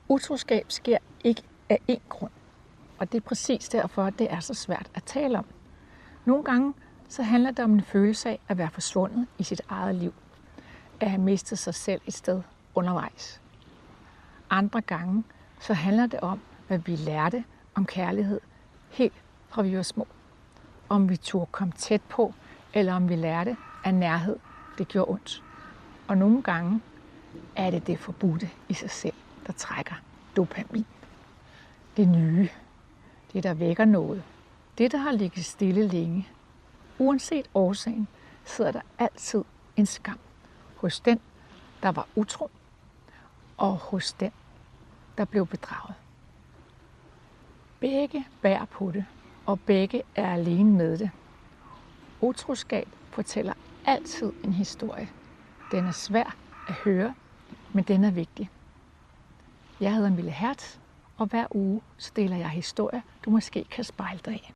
Utroskab sker ikke af én grund, og det er præcis derfor, det er så svært at tale om. Nogle gange så handler det om en følelse af at være forsvundet i sit eget liv, at have mistet sig selv et sted undervejs. Andre gange så handler det om, hvad vi lærte om kærlighed helt fra vi var små. Om vi turde komme tæt på, eller om vi lærte, at nærhed det gjorde ondt. Og nogle gange er det det forbudte i sig selv, der trækker dopamin. Det nye, det der vækker noget, det der har ligget stille længe. Uanset årsagen, sidder der altid en skam hos den, der var utro, og hos den, der blev bedraget. Begge bærer på det, og begge er alene med det. Utroskab fortæller altid en historie. Den er svær at høre, men den er vigtig. Jeg hedder Mille Hertz, og hver uge så deler jeg historier, du måske kan spejle dig i.